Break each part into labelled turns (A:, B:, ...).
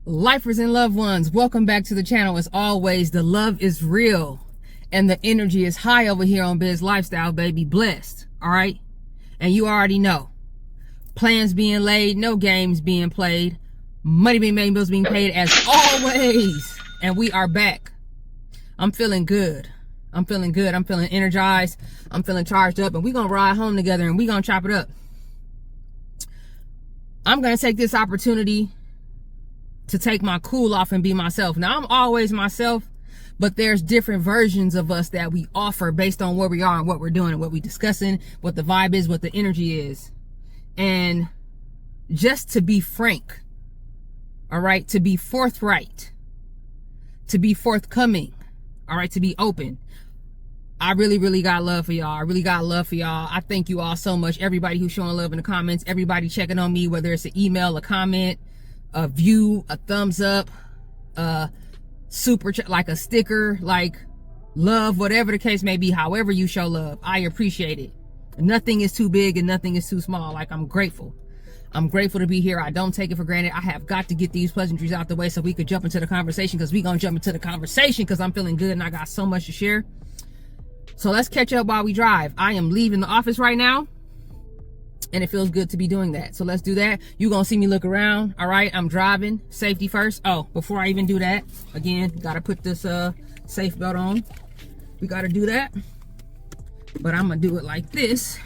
A: Lifers and loved ones, welcome back to the channel. As always, the love is real and the energy is high over here on Biz Lifestyle, baby. Blessed, all right? And you already know, plans being laid, no games being played, money being made, bills being paid as always. And we are back. I'm feeling good. I'm feeling good. I'm feeling energized. I'm feeling charged up, and we're going to ride home together and we're going to chop it up. I'm going to take this opportunity to take my cool off and be myself. Now, I'm always myself, but there's different versions of us that we offer based on where we are and what we're doing and what we're discussing, what the vibe is, what the energy is. And just to be frank, all right, to be forthright, to be forthcoming, all right, to be open. I really got love for y'all. I really got love for y'all. I thank you all so much. Everybody who's showing love in the comments, everybody checking on me, whether it's an email, a comment, a view, a thumbs up, super chat, like a sticker, like love, whatever the case may be, however you show love, I appreciate it. Nothing is too big and nothing is too small. Like, I'm grateful. I'm grateful to be here. I don't take it for granted. I have got to get these pleasantries out the way so we could jump into the conversation, because we're going to jump into the conversation because I'm feeling good and I got so much to share. So let's catch up while we drive. I am leaving the office right now, and it feels good to be doing that. So let's do that. You're going to see me look around. All right, I'm driving. Safety first. Oh, before I even do that, again, got to put this safe belt on. We got to do that. But I'm going to do it like this.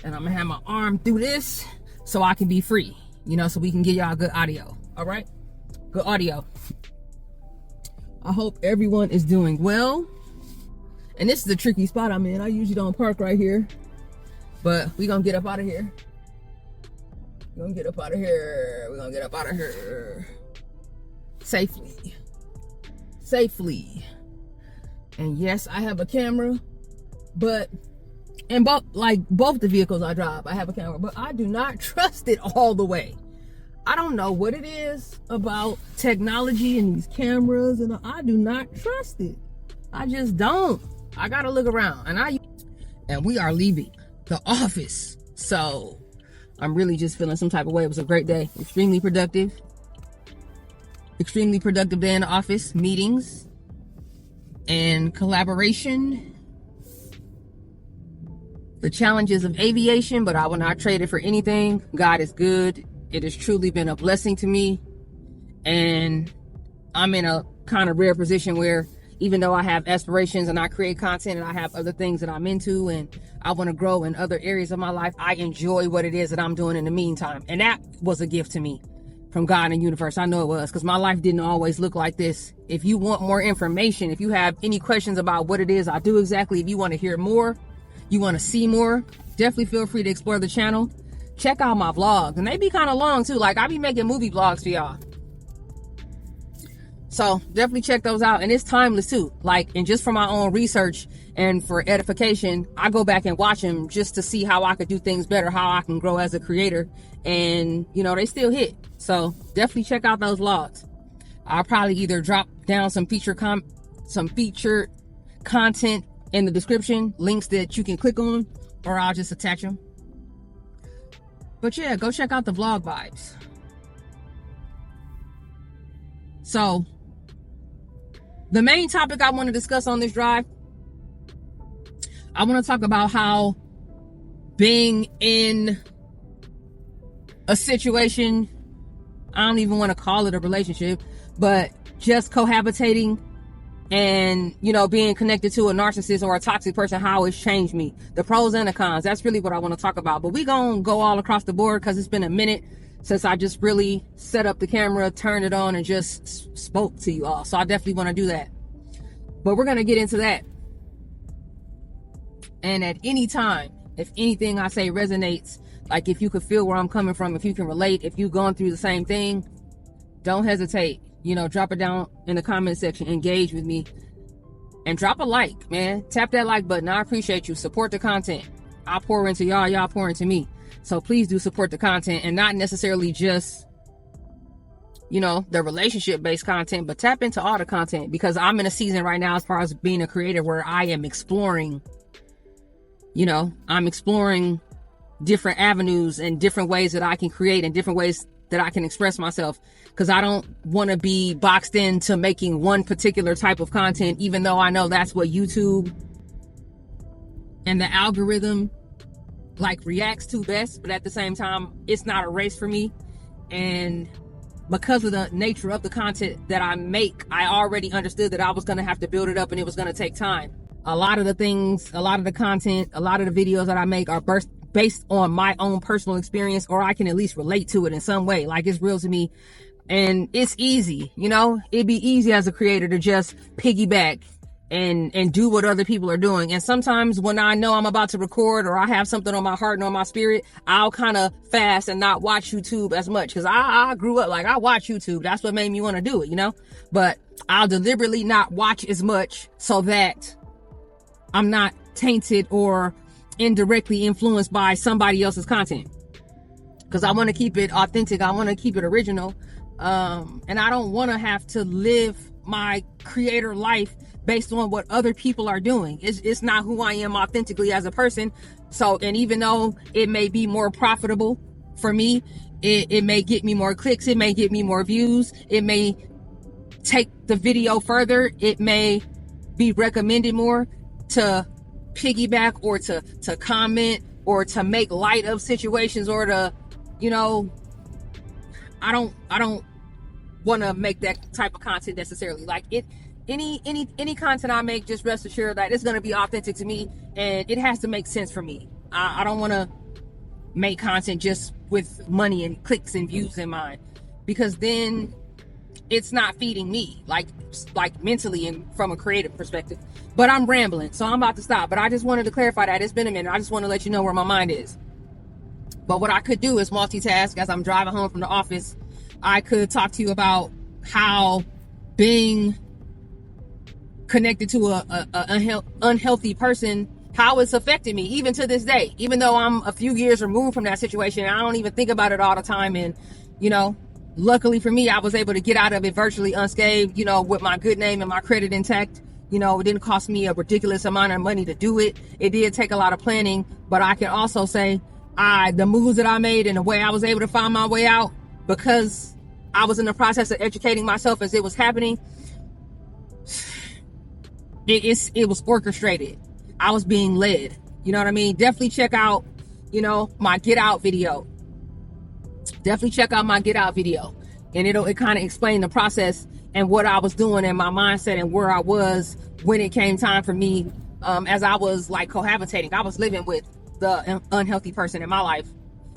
A: And I'm going to have my arm through this so I can be free, you know, so we can get y'all good audio. All right? Good audio. I hope everyone is doing well. And this is a tricky spot I'm in. I usually don't park right here. But we're going to get up out of here. We're going to get up out of here. We're going to get up out of here. Safely. Safely. And yes, I have a camera. But in both the vehicles I drive, I have a camera. But I do not trust it all the way. I don't know what it is about technology and these cameras. And I do not trust it. I just don't. I got to look around. And we are leaving the office, so I'm really just feeling some type of way. It was a great day, extremely productive day in the office, meetings and collaboration, the challenges of aviation, but I will not trade it for anything. God is good. It has truly been a blessing to me, and I'm in a kind of rare position where even though I have aspirations and I create content and I have other things that I'm into and I want to grow in other areas of my life, I enjoy what it is that I'm doing in the meantime. And that was a gift to me from God and universe. I know it was, because my life didn't always look like this. If you want more information, if you have any questions about what it is I do exactly, if you want to hear more, you want to see more, definitely feel free to explore the channel. Check out my vlogs, and they be kind of long too. Like, I be making movie vlogs for y'all. So definitely check those out. And it's timeless too. Like, and just for my own research and for edification, I go back and watch them just to see how I could do things better, how I can grow as a creator. And, you know, they still hit. So definitely check out those vlogs. I'll probably either drop down some featured content in the description, links that you can click on, or I'll just attach them. But yeah, go check out the vlog vibes. So the main topic I want to discuss on this drive, I want to talk about how being in a situation, I don't even want to call it a relationship, but just cohabitating and, you know, being connected to a narcissist or a toxic person, how it's changed me. The pros and the cons. That's really what I want to talk about. But we're going to go all across the board because it's been a minute since I just really set up the camera, turned it on, and just spoke to you all. So I definitely want to do that. But we're going to get into that. And at any time, if anything I say resonates, like if you could feel where I'm coming from, if you can relate, if you've gone through the same thing, don't hesitate. You know, drop it down in the comment section, engage with me, and drop a like, man. Tap that like button. I appreciate you. Support the content. I pour into y'all, y'all pour into me. So please do support the content, and not necessarily just, you know, the relationship-based content, but tap into all the content, because I'm in a season right now as far as being a creator where I am exploring, you know, I'm exploring different avenues and different ways that I can create and different ways that I can express myself, because I don't want to be boxed into making one particular type of content, even though I know that's what YouTube and the algorithm like reacts to best. But at the same time, it's not a race for me. And because of the nature of the content that I make, I already understood that I was going to have to build it up and it was going to take time. A lot of the things, a lot of the content, a lot of the videos that I make are based on my own personal experience, or I can at least relate to it in some way. Like, it's real to me. And it's easy, you know, it'd be easy as a creator to just piggyback and do what other people are doing. And sometimes when I know I'm about to record, or I have something on my heart and on my spirit, I'll kind of fast and not watch YouTube as much, because I grew up like, I watch YouTube. That's what made me want to do it, you know. But I'll deliberately not watch as much so that I'm not tainted or indirectly influenced by somebody else's content, because I want to keep it authentic. I want to keep it original. And I don't want to have to live my creator life based on what other people are doing. It's not who I am authentically as a person. So, and even though it may be more profitable for me, it may get me more clicks, it may get me more views, it may take the video further, it may be recommended more to piggyback or to comment or to make light of situations, or to, you know, I don't want to make that type of content necessarily. Like, any content I make, just rest assured that it's going to be authentic to me, and it has to make sense for me. I don't want to make content just with money and clicks and views in mind, because then it's not feeding me, like mentally and from a creative perspective. But I'm rambling, so I'm about to stop. But I just wanted to clarify that. It's been a minute. I just want to let you know where my mind is. But what I could do is multitask. As I'm driving home from the office, I could talk to you about how being connected to a unhealthy person, how it's affected me even to this day. Even though I'm a few years removed from that situation, I don't even think about it all the time. And, you know, luckily for me, I was able to get out of it virtually unscathed, you know, with my good name and my credit intact. You know, it didn't cost me a ridiculous amount of money to do it. It did take a lot of planning, but I can also say the moves that I made and the way I was able to find my way out, because I was in the process of educating myself as it was happening. It was orchestrated. I was being led. You know what I mean? Definitely check out, you know, my Get Out video. Definitely check out my Get Out video. And it kind of explained the process and what I was doing and my mindset and where I was when it came time for me, as I was like cohabitating. I was living with the unhealthy person in my life.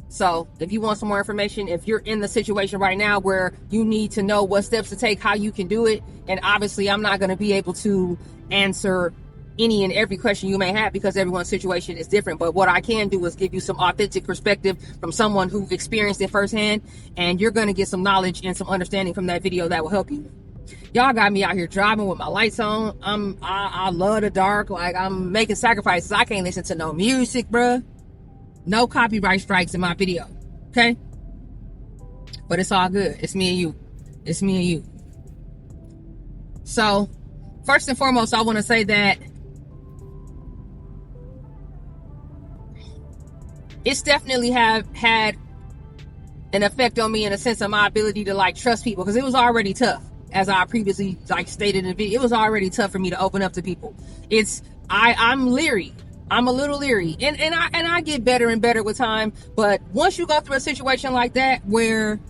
A: So if you want some more information, if you're in the situation right now where you need to know what steps to take, how you can do it, and obviously I'm not going to be able to answer any and every question you may have, because everyone's situation is different. But what I can do is give you some authentic perspective from someone who experienced it firsthand, and you're going to get some knowledge and some understanding from that video that will help you. Y'all got me out here driving with my lights on. I love the dark. Like, I'm making sacrifices. I can't listen to no music, bruh. No copyright strikes in my video. Okay? But it's all good. It's me and you. It's me and you. So, first and foremost, I want to say that it's definitely have had an effect on me in a sense of my ability to like trust people, because it was already tough. As I previously like stated in the video, it was already tough for me to open up to people. I'm leery. I'm a little leery, and I get better and better with time. But once you go through a situation like that, where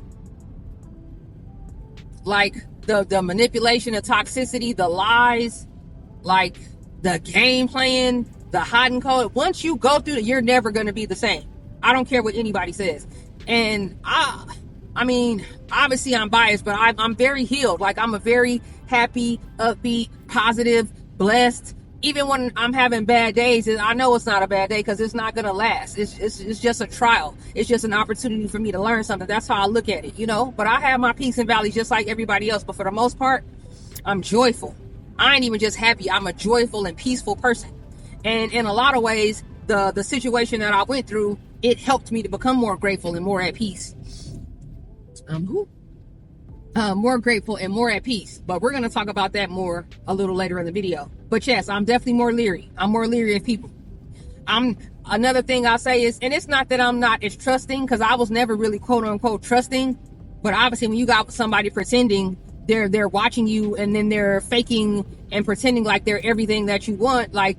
A: like the manipulation, the toxicity, the lies, like the game playing, the hot and cold, once you go through it, you're never going to be the same. I don't care what anybody says. And I mean, obviously I'm biased, but I'm very healed. Like, I'm a very happy, upbeat, positive, blessed. Even when I'm having bad days, I know it's not a bad day, because it's not going to last. It's just a trial. It's just an opportunity for me to learn something. That's how I look at it, you know? But I have my peaks and valleys just like everybody else. But for the most part, I'm joyful. I ain't even just happy. I'm a joyful and peaceful person. And in a lot of ways, the situation that I went through, it helped me to become more grateful and more at peace. More grateful and more at peace. But we're going to talk about that more a little later in the video. But yes, I'm definitely more leery. I'm more leery of people. Another thing I'll say is, and it's not that I'm not as trusting, because I was never really quote unquote trusting But obviously, when you got somebody pretending, they're watching you, and then they're faking and pretending like they're everything that you want. Like,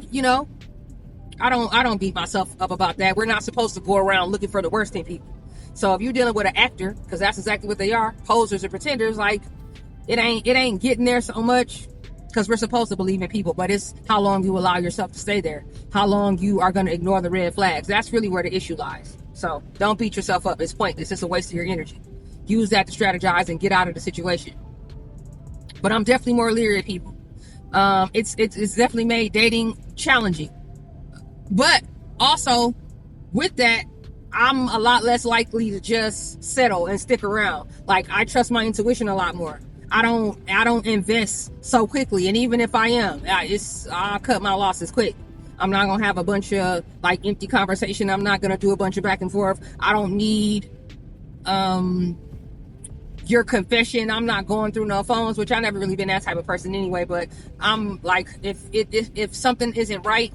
A: I don't beat myself up about that. We're not supposed to go around looking for the worst in people. So if you're dealing with an actor, because that's exactly what they are, posers and pretenders, like it ain't getting there so much, because we're supposed to believe in people, but it's how long you allow yourself to stay there, how long you are going to ignore the red flags. That's really where the issue lies. So don't beat yourself up. It's pointless. It's a waste of your energy. Use that to strategize and get out of the situation. But I'm definitely more leery of people. It's definitely made dating challenging. But also, with that, I'm a lot less likely to just settle and stick around. Like, I trust my intuition a lot more. I don't invest so quickly. And even if I am, I'll cut my losses quick. I'm not gonna have a bunch of like empty conversation. I'm not gonna do a bunch of back and forth. I don't need your confession. I'm not going through no phones, which I never really been that type of person anyway. But I'm like, if something isn't right,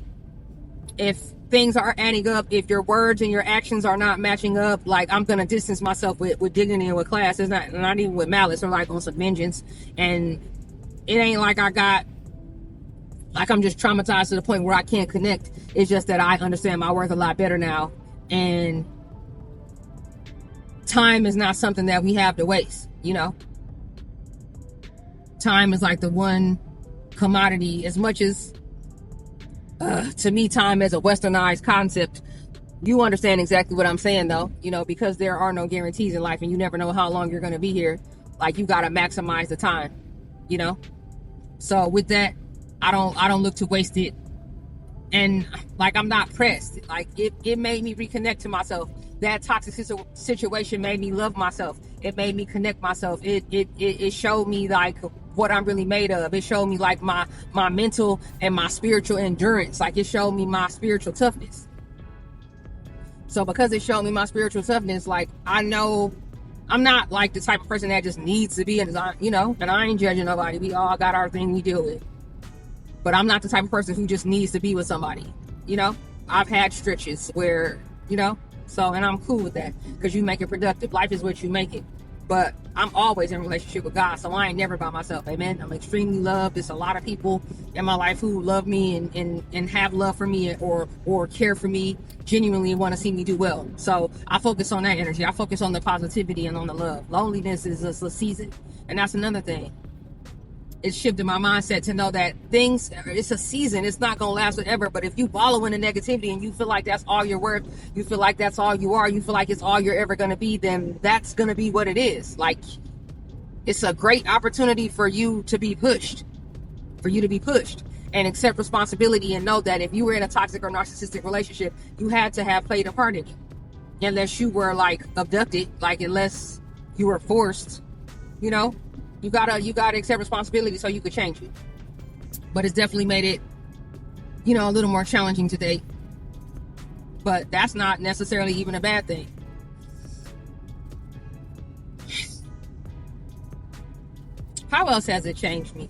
A: if things are adding up, if your words and your actions are not matching up, like, I'm gonna distance myself with dignity and with class. It's not even with malice or like on some vengeance. And it ain't like I'm just traumatized to the point where I can't connect. It's just that I understand my worth a lot better now, and time is not something that we have to waste. Time is like the one commodity. As much as to me, time is a westernized concept. You understand exactly what I'm saying, though, because there are no guarantees in life, and you never know how long you're going to be here. Like, you got to maximize the time, So with that, I don't look to waste it. And like, I'm not pressed. Like, it made me reconnect to myself. That toxic situation made me love myself. It made me connect myself. It showed me like what I'm really made of. It showed me like my mental and my spiritual endurance. Like, it showed me my spiritual toughness. So because it showed me my spiritual toughness, like, I know I'm not like the type of person that just needs to be in, and I ain't judging nobody. We all got our thing we deal with. But I'm not the type of person who just needs to be with somebody. I've had stretches where, so, and I'm cool with that, because you make it productive. Life is what you make it. But I'm always in a relationship with God, so I ain't never by myself. Amen. I'm extremely loved. There's a lot of people in my life who love me and have love for me or care for me, genuinely want to see me do well. So I focus on that energy. I focus on the positivity and on the love. Loneliness is a season, and that's another thing. It's shifted my mindset to know that it's a season. It's not going to last forever. But if you wallow in the negativity and you feel like that's all you're worth, you feel like that's all you are, you feel like it's all you're ever going to be, then that's going to be what it is. Like, it's a great opportunity for you to be pushed, and accept responsibility, and know that if you were in a toxic or narcissistic relationship, you had to have played a part in it. Unless you were like abducted, like, unless you were forced, You gotta accept responsibility so you could change it. But it's definitely made it, a little more challenging to date. But that's not necessarily even a bad thing. How else has it changed me?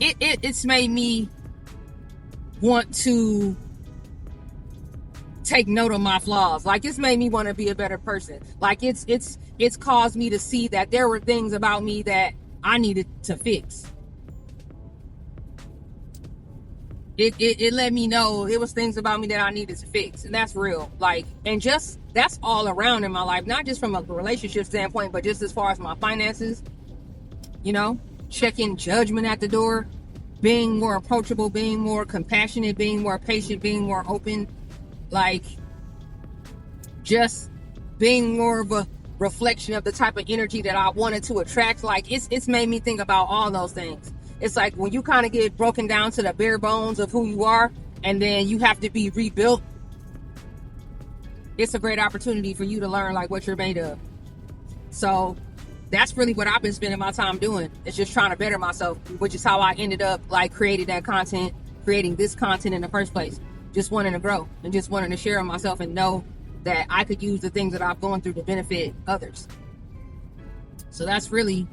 A: It's made me want to take note of my flaws. Like, it's made me want to be a better person. Like, it's caused me to see that there were things about me that I needed to fix. It let me know it was things about me that I needed to fix, and that's real. Like, and just that's all around in my life, not just from a relationship standpoint, but just as far as my finances. Checking judgment at the door, being more approachable, being more compassionate, being more patient, being more open. Like, just being more of a reflection of the type of energy that I wanted to attract. Like, it's made me think about all those things. It's like when you kind of get broken down to the bare bones of who you are, and then you have to be rebuilt, it's a great opportunity for you to learn like what you're made of. So that's really what I've been spending my time doing. It's just trying to better myself, which is how I ended up like creating this content in the first place. Just wanting to grow and just wanting to share myself and know that I could use the things that I've gone through to benefit others. So that's really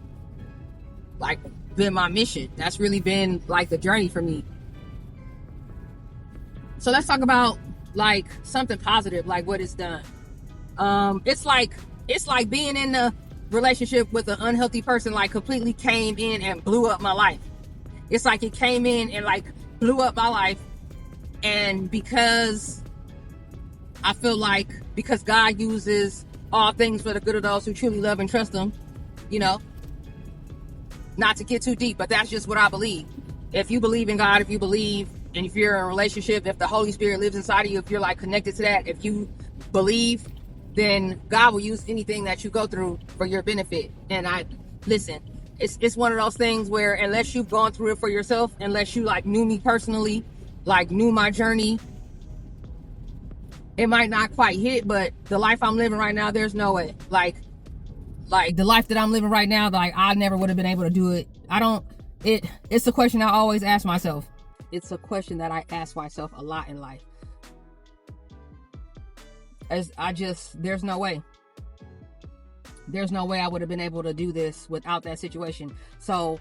A: like been my mission. That's really been like the journey for me. So let's talk about like something positive, like what it's done. It's like being in a relationship with an unhealthy person, like completely came in and blew up my life. It's like it came in and like blew up my life. And because I feel like, because God uses all things for the good of those who truly love and trust him, you know, not to get too deep, but that's just what I believe. If you believe in God, if you believe, and if you're in a relationship, if the Holy Spirit lives inside of you, if you're like connected to that, if you believe, then God will use anything that you go through for your benefit. And listen, it's one of those things where unless you've gone through it for yourself, unless you like knew me personally, like knew my journey, it might not quite hit. But the life I'm living right now, there's no way. Like the life that I'm living right now, like I never would have been able to do it. It's a question I always ask myself. It's a question that I ask myself a lot in life. There's no way. There's no way I would have been able to do this without that situation. So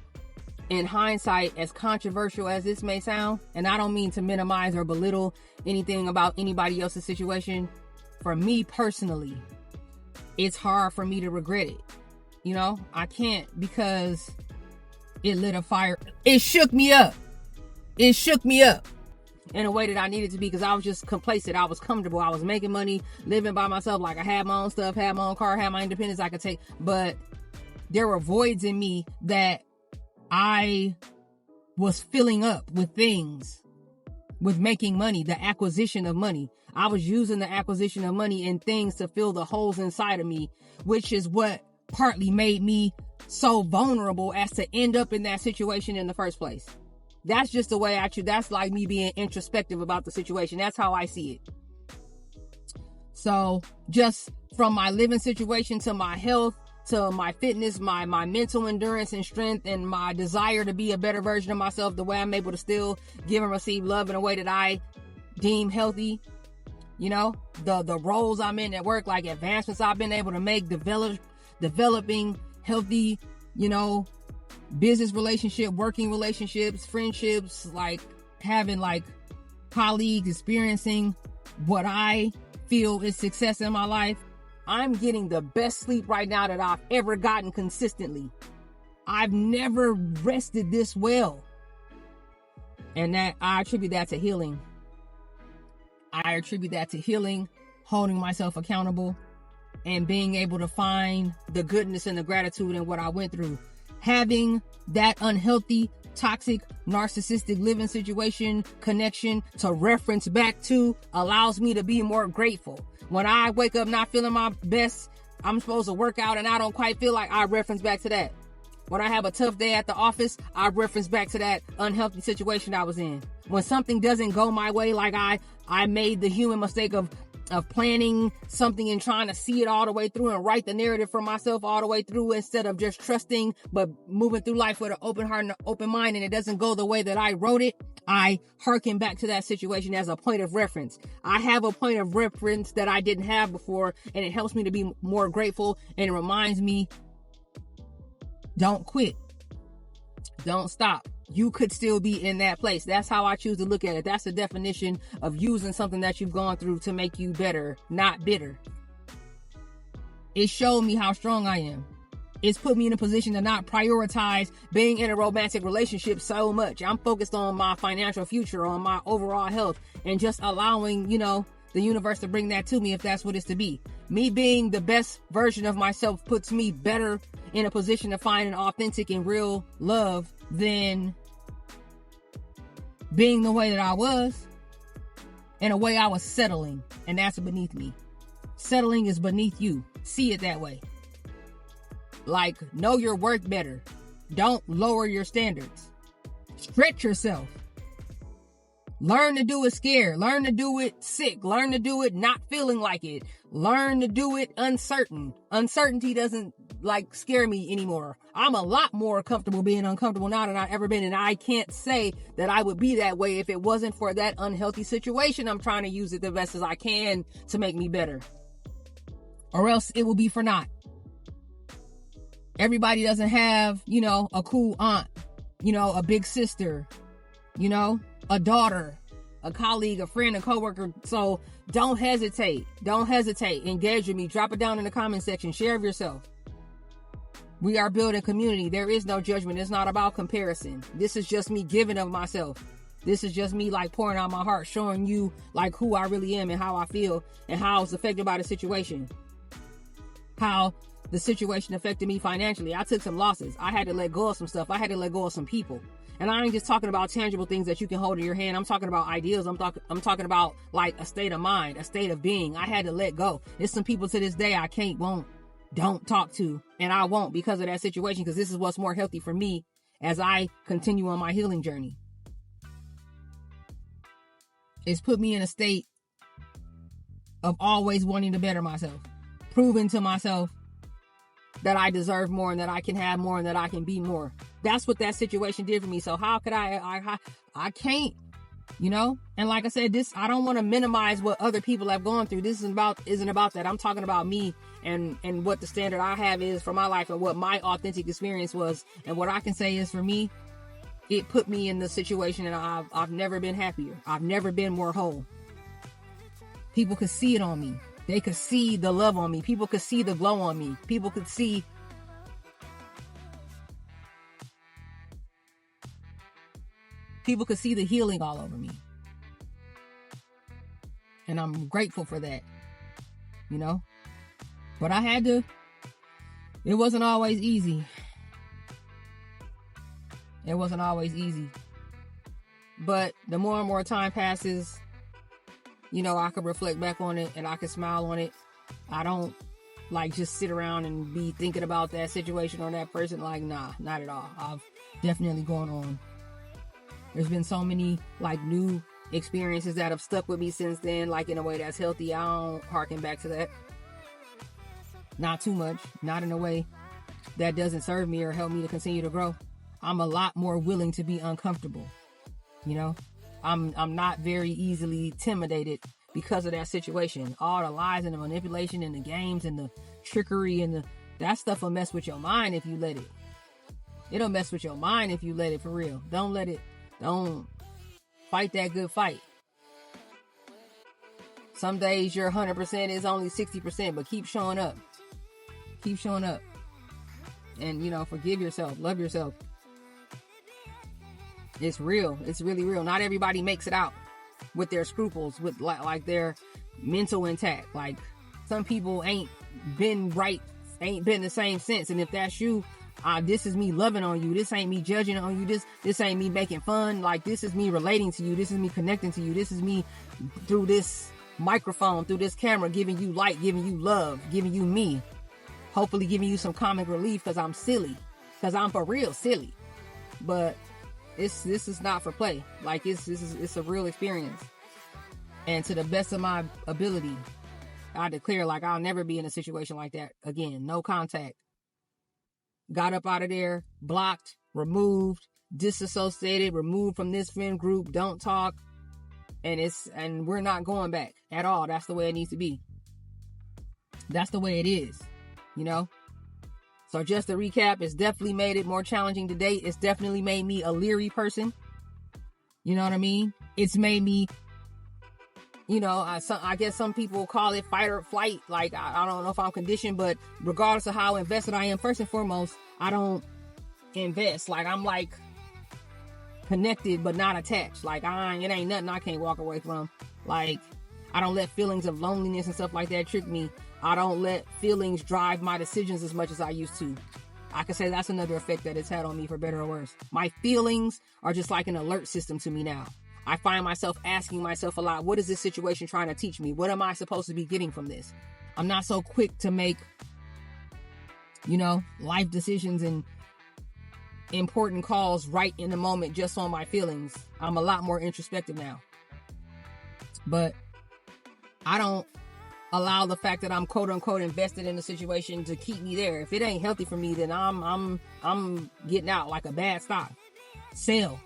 A: in hindsight, as controversial as this may sound, and I don't mean to minimize or belittle anything about anybody else's situation, for me personally, it's hard for me to regret it. You know, I can't, because it lit a fire. It shook me up. It shook me up in a way that I needed to be, because I was just complacent. I was comfortable. I was making money, living by myself. Like I had my own stuff, had my own car, had my independence I could take. But there were voids in me that I was filling up with things, with making money, the acquisition of money. I was using the acquisition of money and things to fill the holes inside of me, which is what partly made me so vulnerable as to end up in that situation in the first place. That's just the way that's like me being introspective about the situation. That's how I see it. So just from my living situation to my health, to my fitness, my mental endurance and strength, and my desire to be a better version of myself, the way I'm able to still give and receive love in a way that I deem healthy. You know, the roles I'm in at work, like advancements I've been able to make, developing healthy, you know, business relationship, working relationships, friendships, like having like colleagues, experiencing what I feel is success in my life. I'm getting the best sleep right now that I've ever gotten consistently. I've never rested this well. And that I attribute that to healing. I attribute that to healing, holding myself accountable, and being able to find the goodness and the gratitude in what I went through. Having that unhealthy, toxic, narcissistic living situation connection to reference back to allows me to be more grateful. When I wake up not feeling my best, I'm supposed to work out and I don't quite feel like, I reference back to that. When I have a tough day at the office, I reference back to that unhealthy situation I was in. When something doesn't go my way, like I made the human mistake of planning something and trying to see it all the way through and write the narrative for myself all the way through, instead of just trusting but moving through life with an open heart and an open mind, and it doesn't go the way that I wrote it, I hearken back to that situation as a point of reference. I have a point of reference that I didn't have before, and it helps me to be more grateful, and it reminds me, don't quit. Don't stop. You could still be in that place. That's how I choose to look at it. That's the definition of using something that you've gone through to make you better, not bitter. It showed me how strong I am. It's put me in a position to not prioritize being in a romantic relationship so much. I'm focused on my financial future, on my overall health, and just allowing, you know, the universe to bring that to me if that's what it's to be. Me being the best version of myself puts me better in a position to find an authentic and real love than being the way that I was, in a way I was settling, and that's beneath me. Settling is beneath you. See it that way. Like, know your worth better. Don't lower your standards. Stretch yourself. Learn to do it scared. Learn to do it sick. Learn to do it not feeling like it. Learn to do it uncertain. Uncertainty doesn't like scare me anymore. I'm a lot more comfortable being uncomfortable now than I've ever been. And I can't say that I would be that way if it wasn't for that unhealthy situation. I'm trying to use it the best as I can to make me better. Or else it will be for naught. Everybody doesn't have, you know, a cool aunt, you know, a big sister, you know, a daughter, a colleague, a friend, a coworker. So don't hesitate. Don't hesitate. Engage with me. Drop it down in the comment section. Share of yourself. We are building community. There is no judgment. It's not about comparison. This is just me giving of myself. This is just me like pouring out my heart, showing you like who I really am and how I feel and how I was affected by the situation. How the situation affected me financially. I took some losses. I had to let go of some stuff. I had to let go of some people. And I ain't just talking about tangible things that you can hold in your hand. I'm talking about ideals. I'm talking about like a state of mind, a state of being. I had to let go. There's some people to this day I don't talk to, and I won't because of that situation, because this is what's more healthy for me as I continue on my healing journey. It's put me in a state of always wanting to better myself, proving to myself that I deserve more and that I can have more and that I can be more. That's what that situation did for me. So how could I can't, and like I said, I don't want to minimize what other people have gone through. This isn't about that. I'm talking about me and what the standard I have is for my life and what my authentic experience was. And what I can say is, for me, it put me in the situation and I've never been happier. I've never been more whole. People could see it on me. They could see the love on me. People could see the glow on me. People could see the healing all over me. And I'm grateful for that, But I had to, it wasn't always easy. It wasn't always easy. But the more and more time passes, I could reflect back on it and I could smile on it. I don't just sit around and be thinking about that situation or that person. Nah, not at all. I've definitely gone on. There's been so many new experiences that have stuck with me since then, in a way that's healthy. I don't harken back to that. Not too much. Not in a way that doesn't serve me or help me to continue to grow. I'm a lot more willing to be uncomfortable. I'm not very easily intimidated because of that situation. All the lies and the manipulation and the games and the trickery and that stuff will mess with your mind if you let it. It'll mess with your mind if you let it, for real. Don't let it. Don't fight that good fight. Some days your 100% is only 60%, but keep showing up. Keep showing up. And, forgive yourself. Love yourself. It's real. It's really real. Not everybody makes it out with their scruples, with their mental intact. Some people ain't been the same sense. And if that's you, this is me loving on you. This ain't me judging on you. This ain't me making fun. This is me relating to you. This is me connecting to you. This is me through this microphone, through this camera, giving you light, giving you love, giving you me. Hopefully giving you some comic relief because I'm silly. Because I'm for real silly. But this is not for play. It's a real experience. And to the best of my ability, I declare I'll never be in a situation like that again. No contact. Got up out of there, blocked, removed, disassociated, removed from this friend group, don't talk. And we're not going back at all. That's the way it needs to be. That's the way it is, So just to recap, it's definitely made it more challenging to date. It's definitely made me a leery person. You know what I mean? It's made me, I guess some people call it fight or flight. I don't know if I'm conditioned, but regardless of how invested I am, first and foremost, I don't invest. I'm connected, but not attached. It ain't nothing I can't walk away from. I don't let feelings of loneliness and stuff like that trick me. I don't let feelings drive my decisions as much as I used to. I can say that's another effect that it's had on me, for better or worse. My feelings are just like an alert system to me now. I find myself asking myself a lot, what is this situation trying to teach me? What am I supposed to be getting from this? I'm not so quick to make, life decisions and important calls right in the moment just on my feelings. I'm a lot more introspective now. But I don't allow the fact that I'm quote unquote invested in the situation to keep me there. If it ain't healthy for me, then I'm getting out like a bad stock. Sell.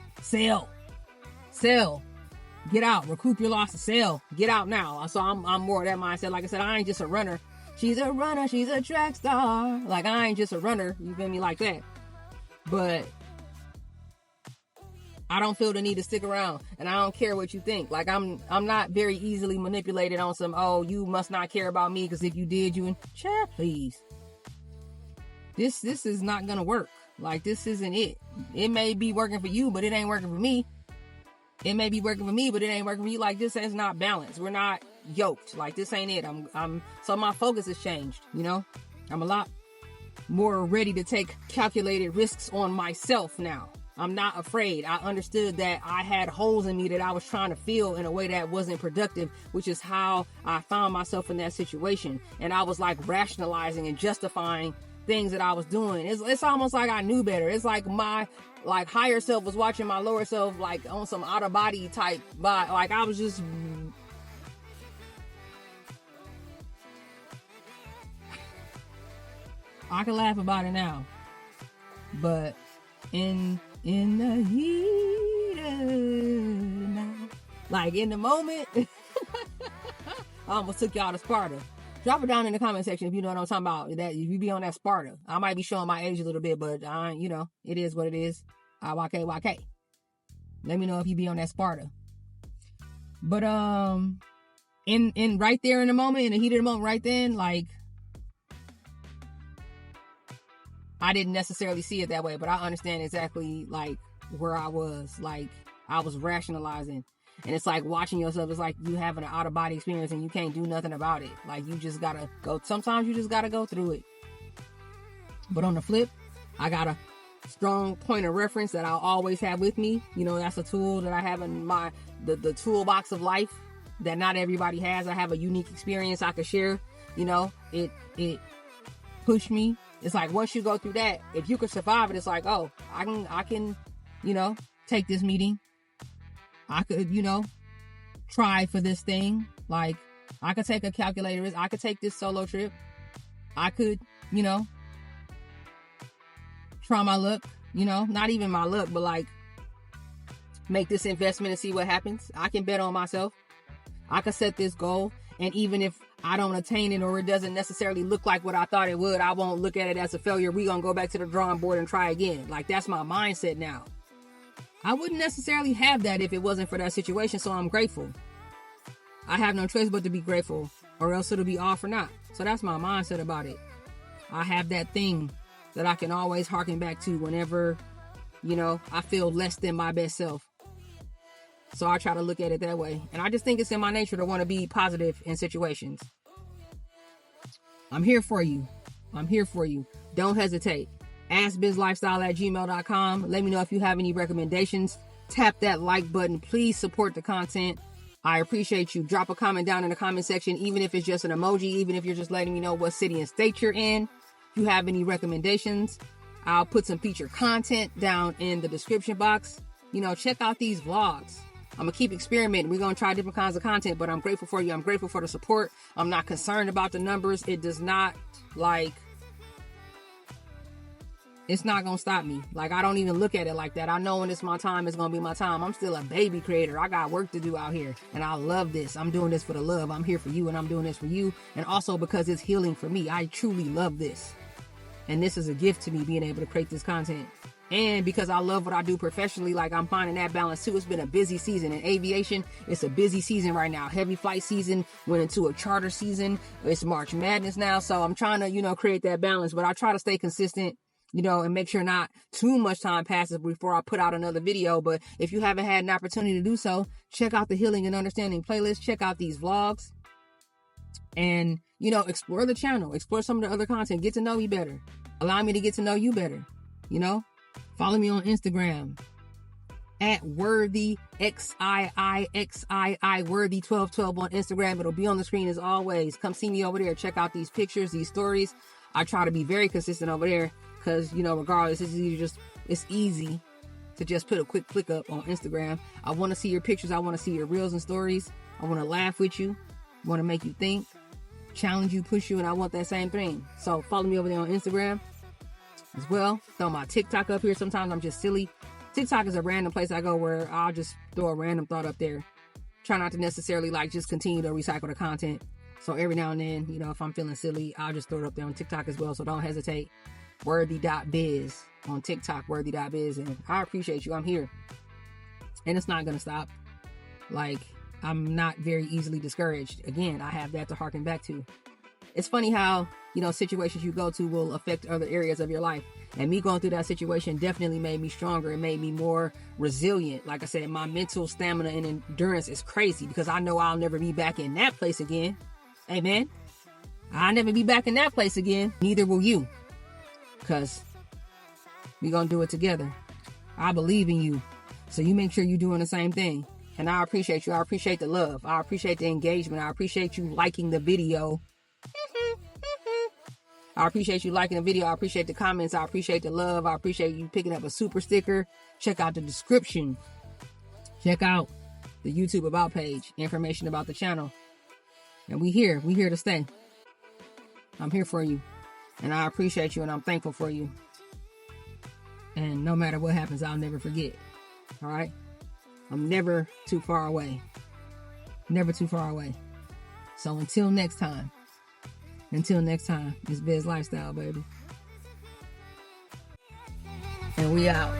A: Get out. Recoup your losses. Sell. Get out now. So I'm more of that mindset. Like I said, I ain't just a runner. She's a runner. She's a track star. I ain't just a runner. You feel me? Like that. But I don't feel the need to stick around, and I don't care what you think. Like, I'm not very easily manipulated on some, oh, you must not care about me, because if you did, you chat, please. This is not gonna work. Like, this isn't it. It may be working for you, but it ain't working for me. It may be working for me, but it ain't working for you. Like, this is not balanced. We're not yoked. Like, this ain't it. So my focus has changed, you know? I'm a lot more ready to take calculated risks on myself now. I'm not afraid. I understood that I had holes in me that I was trying to fill in a way that wasn't productive, which is how I found myself in that situation. And I was like rationalizing and justifying things that I was doing. It's almost like I knew better. It's like my higher self was watching my lower self like on some out of body type vibe. Like, I was just I can laugh about it now, but in the heat of the night, like in the moment, I almost took y'all to Sparta. Drop it down in the comment section if you know what I'm talking about. That if you be on that Sparta, I might be showing my age a little bit, but it is what it is. YK. Let me know if you be on that Sparta. But in right there in the moment, in the heat of the moment, right then, like, I didn't necessarily see it that way, but I understand exactly like where I was. Like, I was rationalizing, and it's like watching yourself. It's like you having an out of body experience and you can't do nothing about it. Like, you just gotta go. Sometimes you just gotta go through it. But on the flip, I got a strong point of reference that I'll always have with me. You know, that's a tool that I have in the toolbox of life that not everybody has. I have a unique experience I could share. You know, it pushed me. It's like, once you go through that, if you can survive it, it's like, oh, I can, take this meeting. I could, try for this thing. Like, I could take a calculator risk. I could take this solo trip. I could, try my luck, not even my luck, but like make this investment and see what happens. I can bet on myself. I could set this goal. And even if I don't attain it, or it doesn't necessarily look like what I thought it would, I won't look at it as a failure. We're going to go back to the drawing board and try again. Like, that's my mindset now. I wouldn't necessarily have that if it wasn't for that situation. So I'm grateful. I have no choice but to be grateful, or else it'll be all for naught. So that's my mindset about it. I have that thing that I can always harken back to whenever, I feel less than my best self. So I try to look at it that way. And I just think it's in my nature to want to be positive in situations. I'm here for you. Don't hesitate. AskBizLifestyle@gmail.com. Let me know if you have any recommendations. Tap that like button. Please support the content. I appreciate you. Drop a comment down in the comment section, even if it's just an emoji, even if you're just letting me know what city and state you're in. If you have any recommendations, I'll put some featured content down in the description box. Check out these vlogs. I'm going to keep experimenting. We're going to try different kinds of content, but I'm grateful for you. I'm grateful for the support. I'm not concerned about the numbers. It does not, it's not going to stop me. Like, I don't even look at it like that. I know when it's my time, it's going to be my time. I'm still a baby creator. I got work to do out here, and I love this. I'm doing this for the love. I'm here for you, and I'm doing this for you. And also because it's healing for me. I truly love this. And this is a gift to me, being able to create this content. And because I love what I do professionally, like, I'm finding that balance too. It's been a busy season in aviation. It's a busy season right now. Heavy flight season went into a charter season. It's March Madness now. So I'm trying to, create that balance, but I try to stay consistent, and make sure not too much time passes before I put out another video. But if you haven't had an opportunity to do so, check out the Healing and Understanding playlist. Check out these vlogs and, explore the channel, explore some of the other content, get to know me better. Allow me to get to know you better, Follow me on Instagram at worthy XIIXII worthy 1212 on Instagram. It'll be on the screen as always. Come see me over there. Check out these pictures, these stories. I try to be very consistent over there because, regardless, it's easy to just put a quick click up on Instagram. I want to see your pictures. I want to see your reels and stories. I want to laugh with you. I want to make you think, challenge you, push you, and I want that same thing. So follow me over there on Instagram as well. Throw my TikTok up here. Sometimes I'm just silly. TikTok is a random place I go where I'll just throw a random thought up there. Try not to necessarily just continue to recycle the content. So every now and then, if I'm feeling silly, I'll just throw it up there on TikTok as well. So don't hesitate. Worthy.biz on TikTok, worthy.biz. And I appreciate you. I'm here. And it's not going to stop. Like, I'm not very easily discouraged. Again, I have that to harken back to. It's funny how, situations you go to will affect other areas of your life. And me going through that situation definitely made me stronger. It made me more resilient. Like I said, my mental stamina and endurance is crazy because I know I'll never be back in that place again. Amen. I'll never be back in that place again. Neither will you. Because we're going to do it together. I believe in you. So you make sure you're doing the same thing. And I appreciate you. I appreciate the love. I appreciate the engagement. I appreciate you liking the video. I appreciate you liking the video. I appreciate the comments. I appreciate the love. I appreciate you picking up a super sticker. Check out the description. Check out the YouTube About page. Information about the channel. And we here. We here to stay. I'm here for you. And I appreciate you and I'm thankful for you. And no matter what happens, I'll never forget. All right? I'm never too far away. Never too far away. So until next time, it's Biz Lifestyle, baby. And we out.